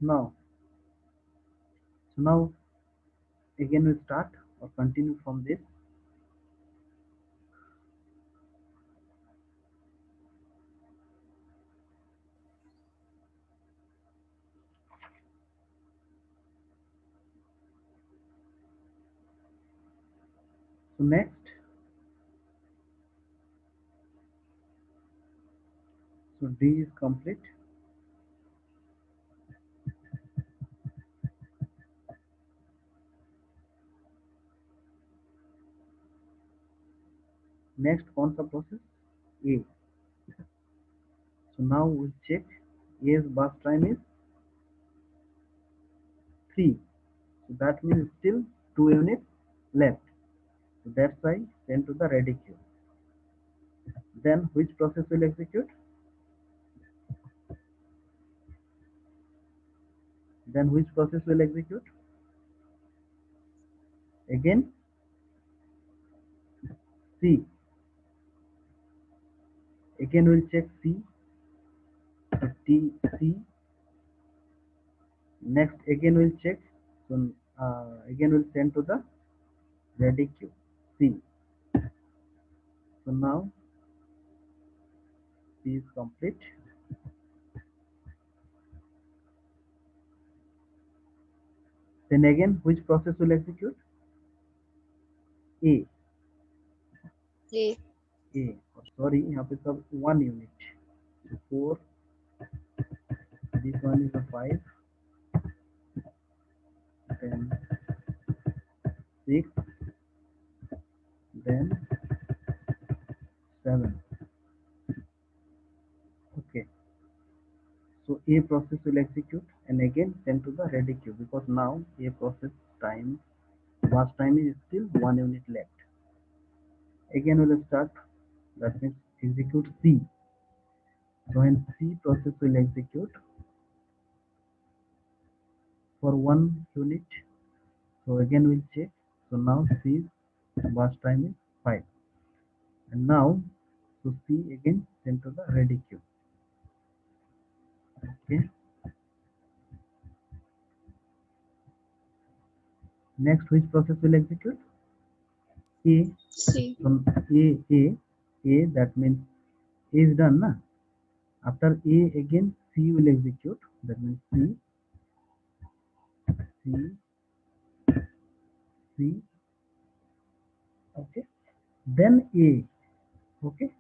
Now, so now again we start or continue from this. So next, so D is complete. Next कौन सा process? A. So now we check A's burst time is 3. So that means still 2 units left. So that's why send to the ready queue. Then which process will execute? Then which process will execute? Again C. Again we'll check C. So T C. Next again we'll check. So again we'll send to the ready queue C. So now C is complete. Then again which process will execute? A. A. A. Sorry, यहाँ पे सब 1 unit. So 4. This one is a 5. Then 6. Then 7. Okay. So A process will execute and again send to the ready queue because now A process time was time is still 1 unit left. Again we will start, that means execute C. So when C process will execute for 1 unit, so again we'll check. So now C was time is 5 and now so C again send to the ready queue. Okay. Next which process will execute? A. C. So A that means A is done na. After A again C will execute, that means C, C, okay. Then A, okay.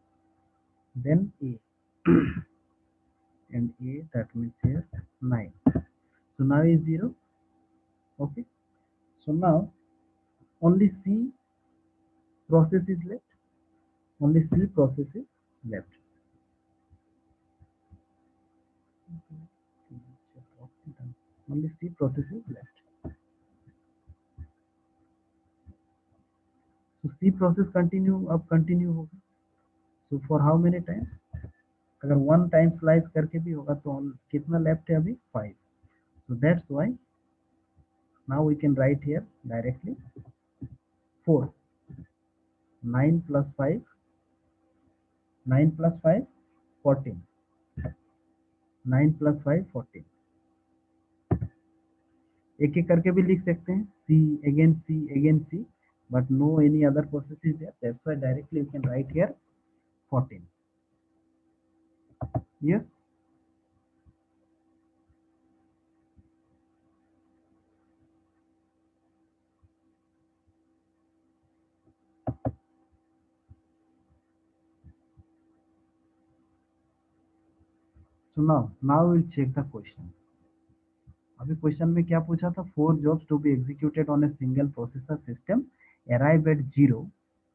Then A and A that means here 9. So now is 0, okay. So now only C process is left. Only C process is left. Only C process is left. So C process continue अब continue होगा. So for how many times? अगर one time slice करके भी होगा तो कितना left है अभी 5. So that's why now we can write here directly 4. 9 plus 5, 9 plus 5, 14. 9 plus 5, 14. एक एक करके भी लिख सकते हैं C again C, but no any other process is there, that's why directly you can write here 14. Yes. So now we'll check the question. अभी question में क्या पूछा था? 4 jobs to be executed on a single processor system arrive at 0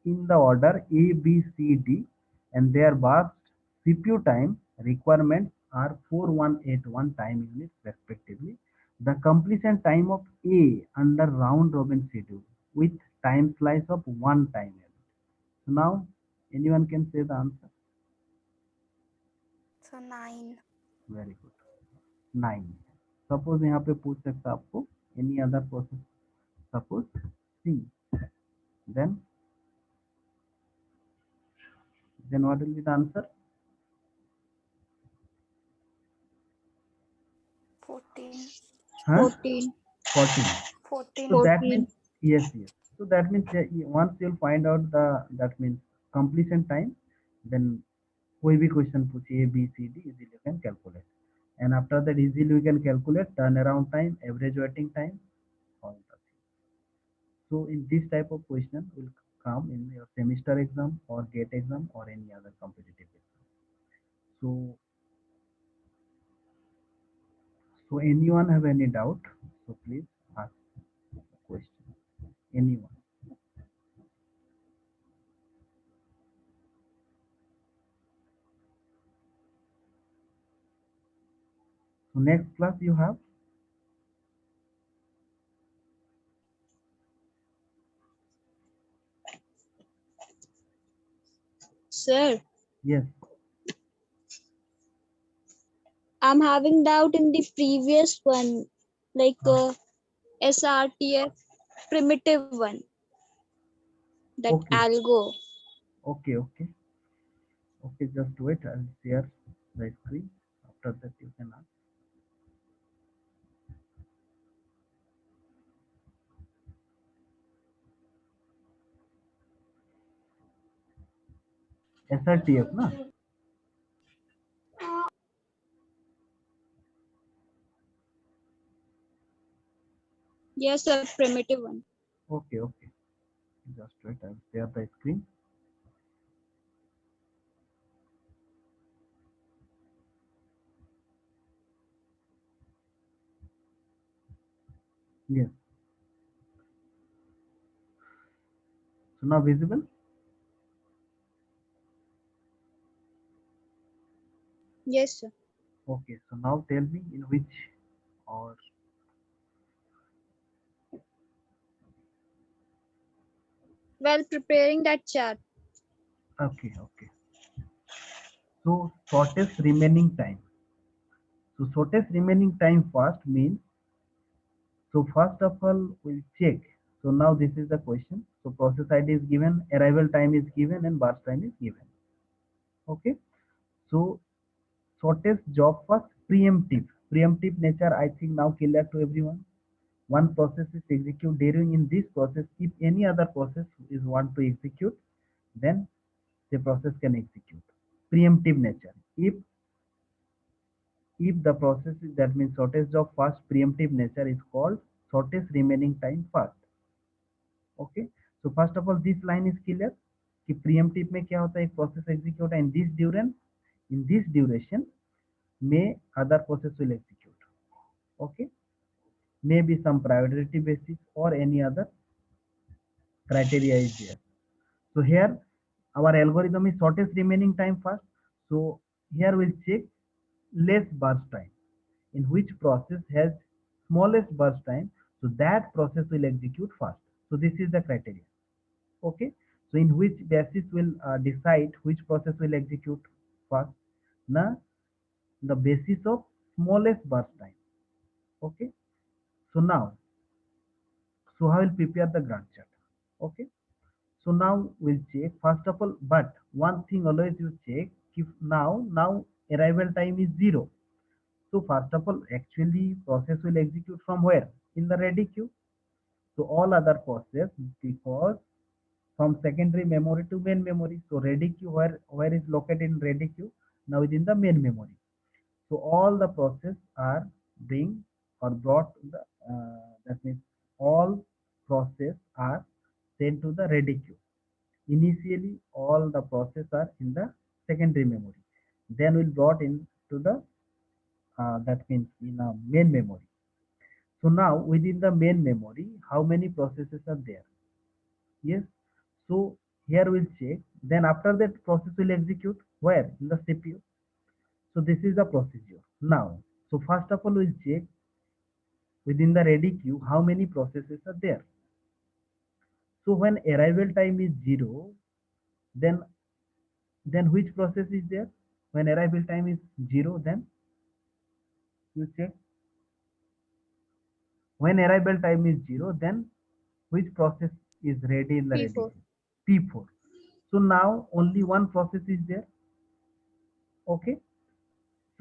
in the order A, B, C, D and their burst CPU time requirements are 4181 time units respectively. The completion time of A under round robin schedule with time slice of 1 time unit. So now anyone can say the answer. So 9. Very good. 9. Suppose यहाँ पे पूछ सकता आपको any other process, suppose C, then what will be the answer? 14. Huh? 14. 14. 14. So that 14. means yes, yes. So that means once you'll find out that means completion time, then कोई भी question पूछिए A B C D easily you can calculate, and after that easily we can calculate turnaround time, average waiting time, all that. So in this type of question will come in your semester exam or GATE exam or any other competitive exam. So anyone have any doubt? So please ask the question. Anyone? So next class you have? Sir, Yes. I'm having doubt in the previous one, like SRTF primitive one, that Okay. algo. Okay. Okay. Okay. Just wait. I'll share the screen. After that you can ask. SRTF na? Yes, sir, primitive one. Okay. Okay. Just wait. I'll share the screen. Yes. So now visible? Yes, sir. Okay. So now tell me in which or While preparing that chart. okay. Okay. So shortest remaining time. So shortest remaining time first means, so first of all we'll check. So now this is the question. So process ID is given, arrival time is given, and burst time is given. Okay. So shortest job first, preemptive. Preemptive nature I think now clear to everyone. One process is executed during in this process. If any other process is want to execute, then the process can execute. Preemptive nature. If the process is, that means shortest job first, preemptive nature is called shortest remaining time first. Okay. So first of all this line is clear कि preemptive में क्या होता है, एक process execute in this duration may other process will execute. Okay. Maybe some priority basis or any other criteria is there. So here our algorithm is shortest remaining time first. So here we'll check less burst time, in which process has smallest burst time, so that process will execute first. So this is the criteria. Okay. So in which basis will decide which process will execute first? Na the basis of smallest burst time. Okay. So now, so I will prepare the Gantt chart. Okay. So now we'll check first of all, but one thing always you check if now arrival time is 0. So first of all, actually process will execute from where? In the ready queue. So all other process, because from secondary memory to main memory. So ready queue where is located in ready queue? Now within the main memory. So all the process are being or brought to the that means all process are sent to the ready queue. Initially all the process are in the secondary memory. Then will brought in to the that means in a main memory. So now within the main memory, how many processes are there? Yes. So here we'll check. Then after that process will execute where? In the CPU. So this is the procedure. Now, so first of all we'll check within the ready queue how many processes are there. So when arrival time is 0, then which process is there? When arrival time is 0, then you check. When arrival time is 0, then which process is ready in the ready P4. queue? P4. So now only one process is there. Okay.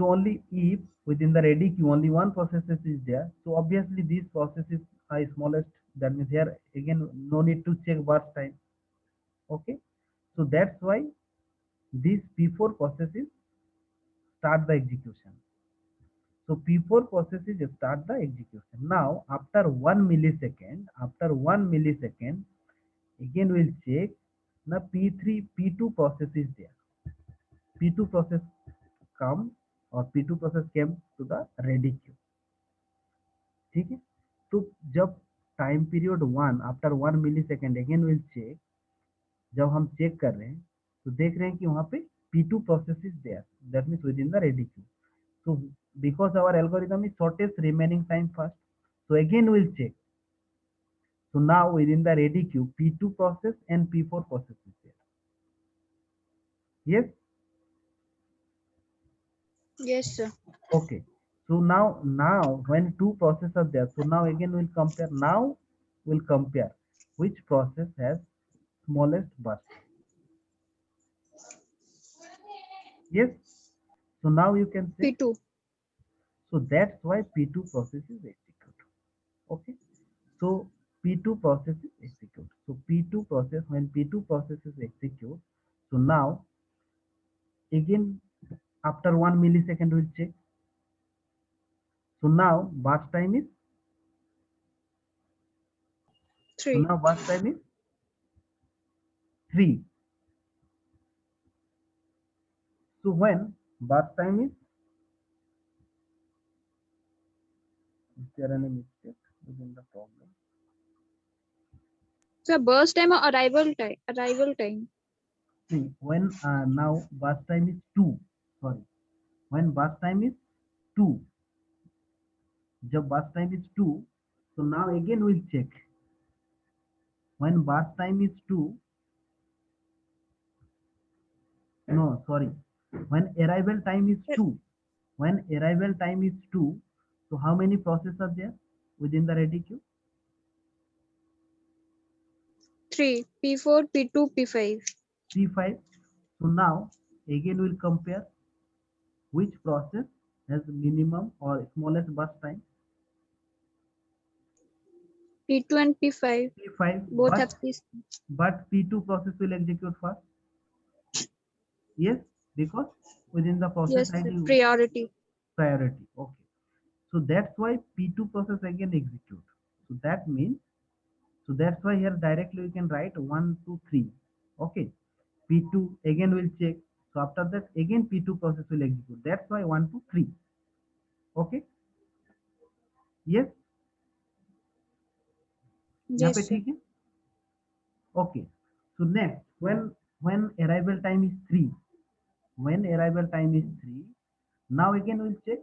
So only if within the ready queue only one process is there, so obviously this process is smallest. That means here again no need to check burst time. Okay, so that's why this P4 processes start the execution. So P4 processes start the execution. Now after 1 millisecond, again we'll check. Now P3, P2 process is there. P2 process come or P2 process came to the ready queue. ठीक है, तो जब time period 1 after 1 millisecond again will check, जब हम check कर रहे हैं तो देख रहे हैं कि वहां पे P2 process is there, that means within the ready queue. So because our algorithm is shortest remaining time first, so again we'll check. So now within the ready queue P2 process and P4 process is there. Yes. Yes, sir. Okay. So now when two processes are there, so now again we'll compare. Now we'll compare which process has smallest burst. Yes. So now you can say. P2. So that's why P2 process is executed. Okay. So P2 process is executed. So P2 process, when P2 process is executed, so now again after 1 millisecond we'll check. So now burst time is, so 3. now burst time is 3. So when burst time is there any mistake within the problem? So burst time or arrival time? Arrival time. See, when now burst time is 2. Sorry. When burst time is 2. जब burst time is 2. So now again we'll check. When burst time is 2. No, sorry. When arrival time is 2. When arrival time is 2. So how many processes are there within the ready queue? 3. P4, P2, P5. P5. So now again we'll compare which process has minimum or smallest burst time. P2 and P5. P5, Both have this. but P2 process will execute first. Yes, because within the process Yes, ID priority. priority. Okay, so that's why P2 process again execute. So that means, so that's why here directly we can write 1, 2, 3. Okay, P2 again will check. So after that again P2 process will execute. That's why 1, 2, 3. Okay. Yes. यहाँ पे Yes, sir. ठीक है. Okay. So next, when arrival time is 3, when arrival time is 3, now again we'll check.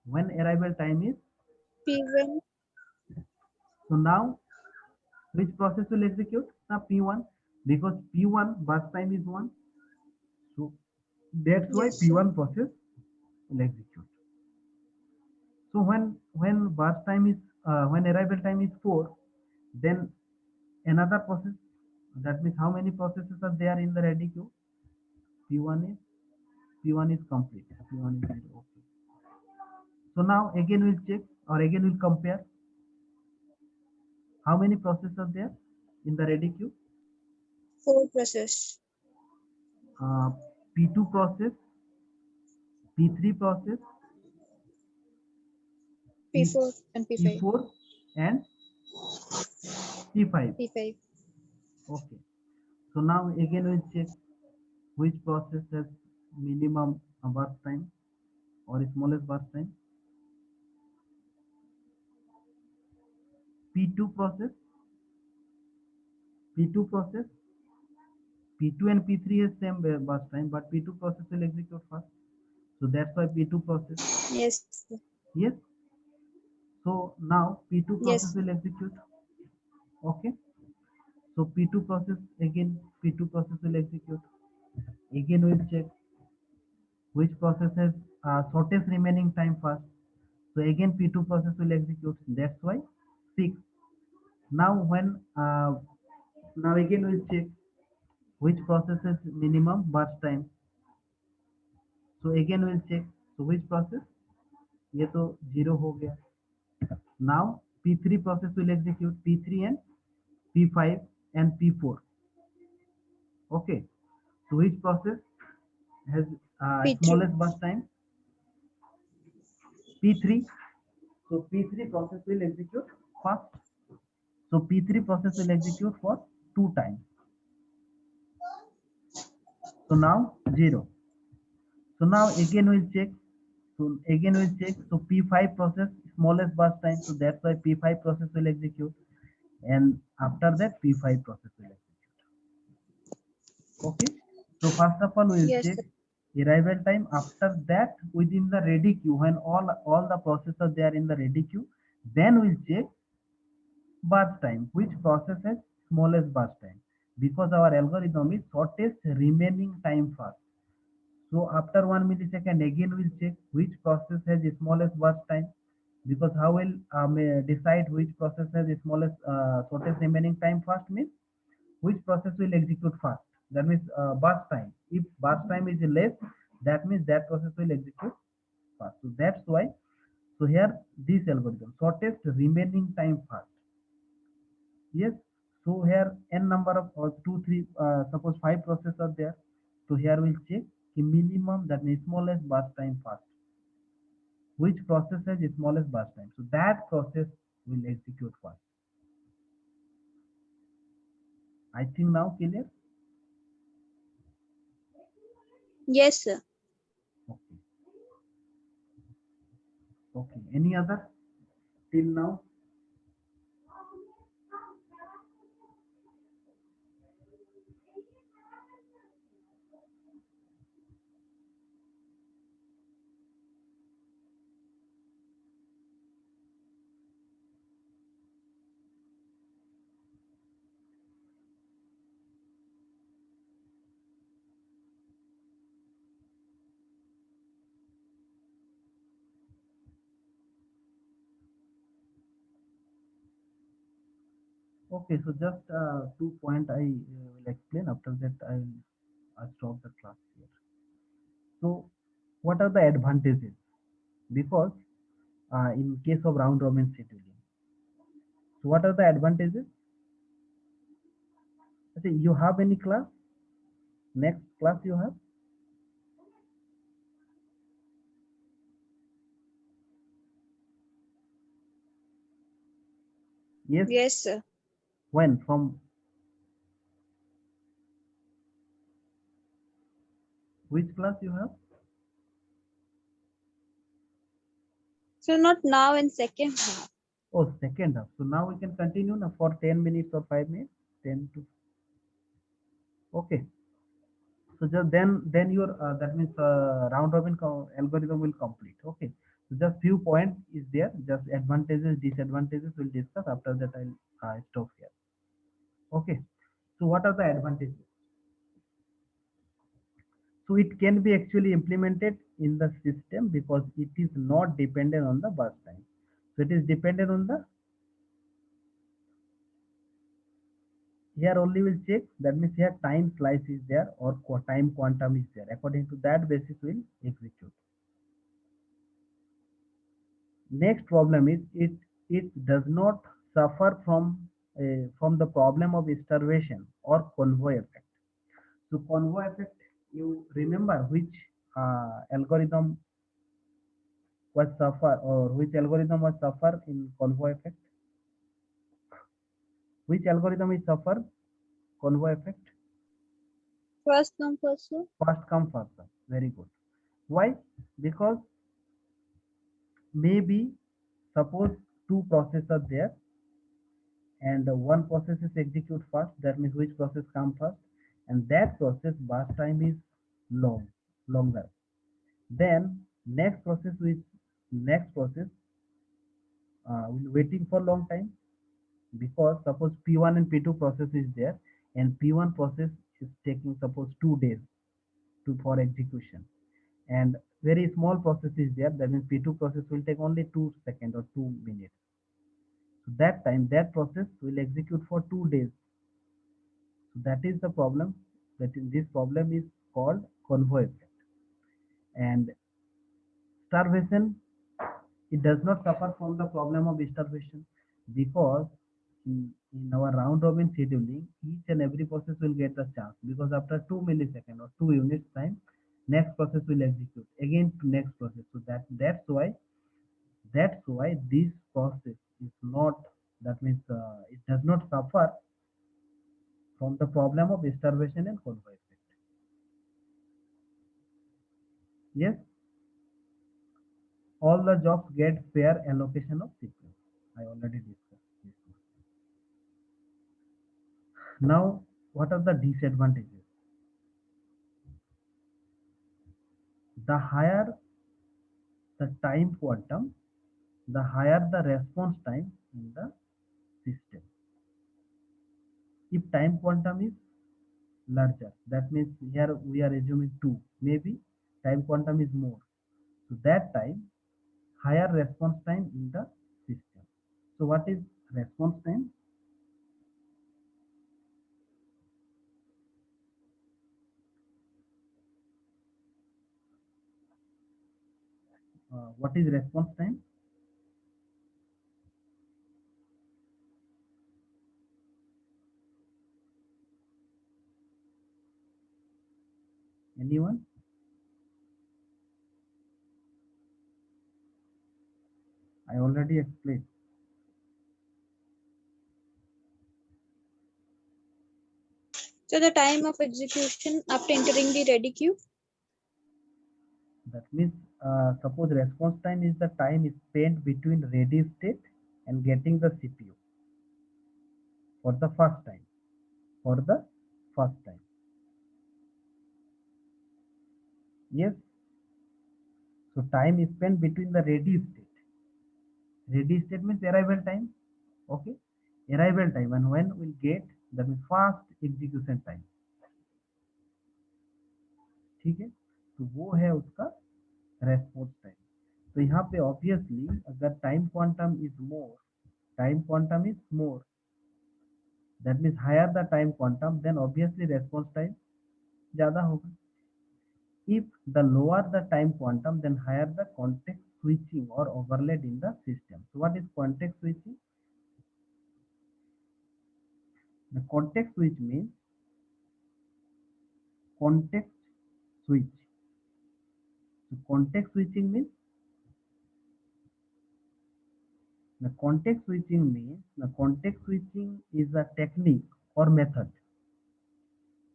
When arrival time is, P1. so now which process will execute? Now P1, because P1 burst time is 1. So that's why Yes, sir. P1 process will execute. So when burst time is when arrival time is 4, then another process, that means how many processes are there in the ready queue? P1 is complete. P1 is 0. Okay. So now again we'll check or again we'll compare how many processes are there in the ready queue. 4 process. P2 process, P3 process, P4 and P5. P4 and P5. P5. Okay. So now again we'll check which process has minimum burst time or smallest burst time. P2 process, P2 process, P2 and P3 has same burst time, but P2 process will execute first. So that's why P2 process. Yes, sir. Yes. So now P2 process Yes. will execute. Okay. So P2 process again, P2 process will execute. Again we'll check which process has shortest remaining time first. So again P2 process will execute. That's why 6. Now when now again we'll check which process has minimum burst time? So again we'll check. So which process? ये तो 0 हो गया. Now P3 process will execute P3 and P5 and P4. Okay. So which process has P3. smallest burst time? P3. So P3 process will execute first. So P3 process will execute for 2 times. So now 0. So now again we'll check. So P5 process smallest burst time. So that's why P5 process will execute. And after that P5 process will execute. Okay. So first of all we will Yes, check sir. arrival time. After that within the ready queue, when all the processes they are in the ready queue, then we'll check burst time, which process has smallest burst time, because our algorithm is shortest remaining time first. So after 1 millisecond again we'll check which process has the smallest burst time, because how will decide which process has the smallest shortest remaining time first means which process will execute fast. That means burst time. If burst time is less, that means that process will execute fast. So that's why. So here this algorithm shortest remaining time fast. Yes. So here n number of two, three, suppose 5 processes are there. So here we'll check the minimum, that means smallest burst time fast. Which process has the smallest burst time? So that process will execute first. I think now clear. Yes, sir. Okay. Okay. Any other till now? Okay, so just 2 point I will explain. After that, I'll stop the class here. So, what are the advantages? Because in case of round robin scheduling, so what are the advantages? Okay, you have any class? Next class you have? Yes. Yes, sir. When? From which class you have? So not now in second half. Oh, second half. So now we can continue now for 10 minutes or 5 minutes. 10 to. Okay. So just then your that means round robin algorithm will complete. Okay. So just few points is there. Just advantages, disadvantages we'll discuss. After that I'll stop here. Okay. So what are the advantages? So it can be actually implemented in the system because it is not dependent on the burst time. So it is dependent on the, here only will check, that means here time slice is there or time quantum is there. According to that basis will execute. Next problem is it does not suffer from the problem of starvation or convoy effect. So convoy effect, you remember which algorithm was suffer, or which algorithm was suffer in convoy effect? Which algorithm is suffer convoy effect? First come, first serve. First come first serve. Very good. Why? Because maybe suppose two processes are there and one process is execute first, that means which process come first, and that process burst time is longer. Then next process will waiting for long time, because suppose P1 and P2 process is there and P1 process is taking suppose 2 days for execution, and very small process is there, that means P2 process will take only 2 seconds or 2 minutes. So that time that process will execute for 2 days. So that is the problem. That is, this problem is called convoy effect. And starvation, it does not suffer from the problem of starvation, because in our round robin scheduling, each and every process will get the chance, because after 2 milliseconds or 2 units time, next process will execute again to next process. So that's why this process is not, that means it does not suffer from the problem of starvation and convoy effect. Yes, all the jobs get fair allocation of CPU. I already discussed this one. Now, what are the disadvantages? The higher the time quantum, the higher the response time in the system. If time quantum is larger, that means here we are assuming 2, maybe time quantum is more. So that time, higher response time in the system. So what is response time? What is response time? Anyone? I already explained. So the time of execution after entering the ready queue. That means, suppose response time is the time spent between ready state and getting the CPU for the first time. For the first time. Yes. So time is spent between the ready state. Ready state means arrival time. Okay. Arrival time, and when we'll get, that means fast execution time. ठीक है, तो वो है उसका response time. तो यहाँ पे obviously अगर time quantum is more, that means higher the time quantum, then obviously response time ज़्यादा होगा. If the lower the time quantum, then higher the context switching or overlaid in the system. So what is context switching? The context switch means context switch. So context switching means the context switching is a technique or method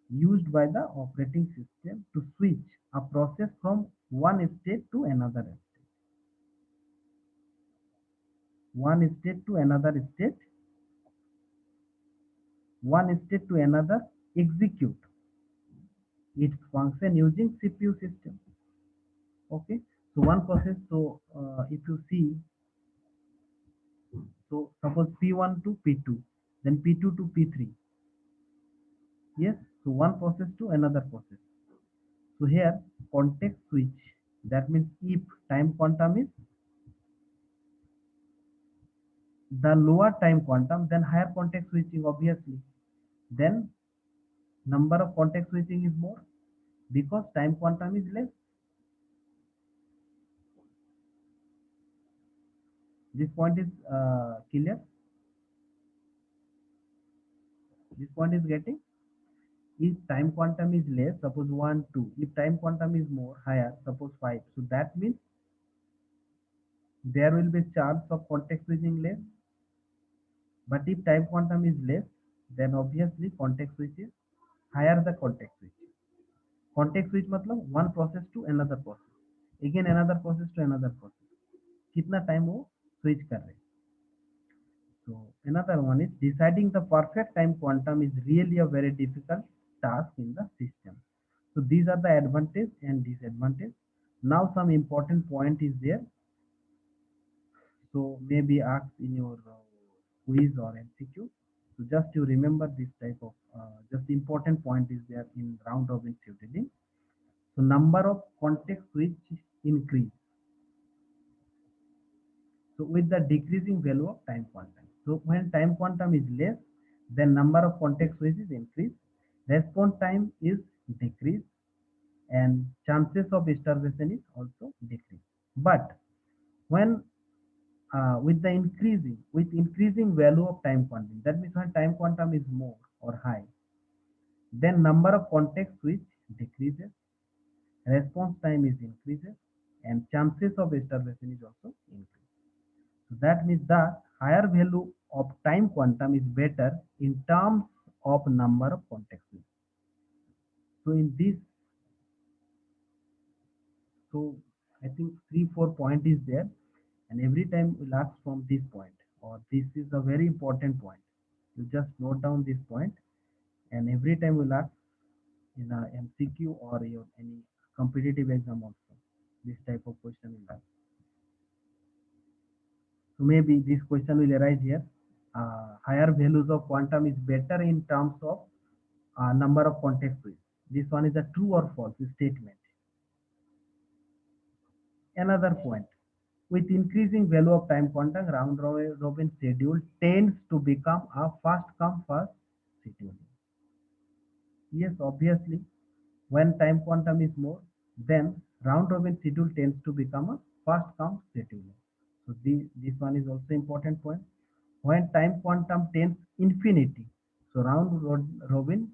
used by the operating system to switch a process from one state to another state. One state to another state. One state to another execute its function using CPU system. Okay, so one process. So if you see, so suppose P1 to P2, then P2 to P3. Yes, so one process to another process. So here context switch, that means if time quantum is the lower time quantum, then higher context switching obviously. Then number of context switching is more because time quantum is less. This point is clear. This point is getting. If time quantum is less, suppose 1, 2. If time quantum is more, higher, suppose 5. So that means there will be chance of context switching less. But if time quantum is less, then obviously context switch is higher the context switch. Context switch मतलब one process to another process. Again another process to another process. कितना time वो switch कर रहे हैं. So another one is deciding the perfect time quantum is really a very difficult task in the system. So these are the advantage and disadvantage. Now some important point is there. So maybe asked in your quiz or MCQ. So just you remember this type of just important point is there in round robin scheduling. So number of context switch increase. So with the decreasing value of time quantum. So when time quantum is less, then number of context switches increase. response time is decreased, and chances of starvation is also decreased. But when with increasing value of time quantum, that means when time quantum is more or high, then number of context switch decreases, response time is increases, and chances of starvation is also increased. So that means the higher value of time quantum is better in terms of number of context switch. So in this, so I think 3 4 point is there, and every time we'll ask from this point, or this is a very important point. You just note down this point, and every time we'll ask in a MCQ or your any competitive exam also, this type of question will ask. So maybe this question will arise here. Higher values of quantum is better in terms of number of context switch. This one is a true or false statement. Another point. With increasing value of time quantum, round robin schedule tends to become a first come first schedule. Yes, obviously, when time quantum is more, then round robin schedule tends to become a first come schedule. So this one is also important point. When time quantum tends infinity, so round robin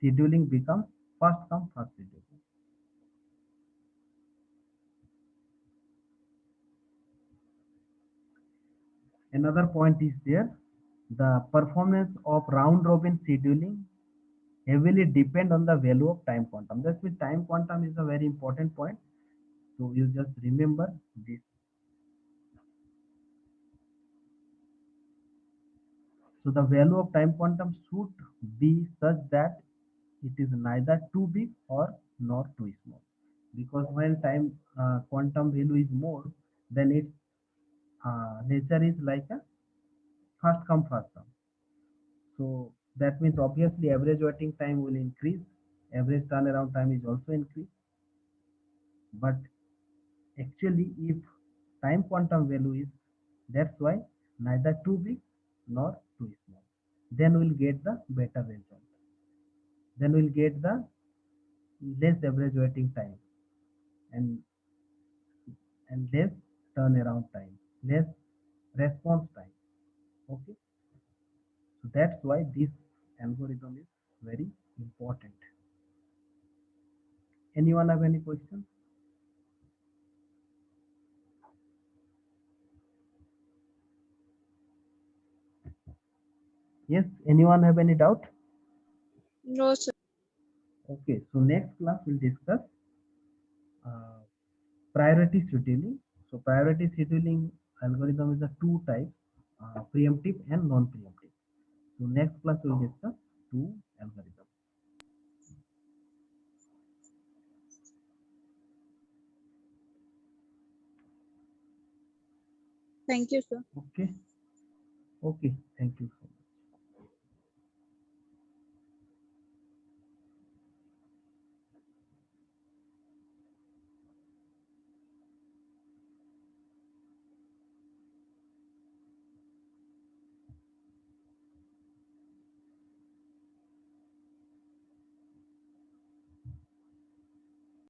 scheduling becomes first come first schedule. Another point is there, the performance of round robin scheduling heavily depend on the value of time quantum. That's why time quantum is a very important point. So you just remember this. So the value of time quantum should be such that it is neither too big or nor too small. Because when time quantum value is more, then its nature is like a first come first serve. So that means obviously average waiting time will increase, average turnaround time is also increased. But actually, if time quantum value is, that's why neither too big nor too small, then we'll get the better result. Then we'll get the less average waiting time, and less turnaround time, less response time. Okay, so that's why this algorithm is very important. Anyone have any questions? Yes, anyone have any doubt? No, sir. Okay, so next class we'll discuss uh, priority scheduling. So priority scheduling algorithm is a two types, preemptive and non-preemptive. So next class we'll discuss two algorithms. Thank you, sir. Okay, okay, thank you so much.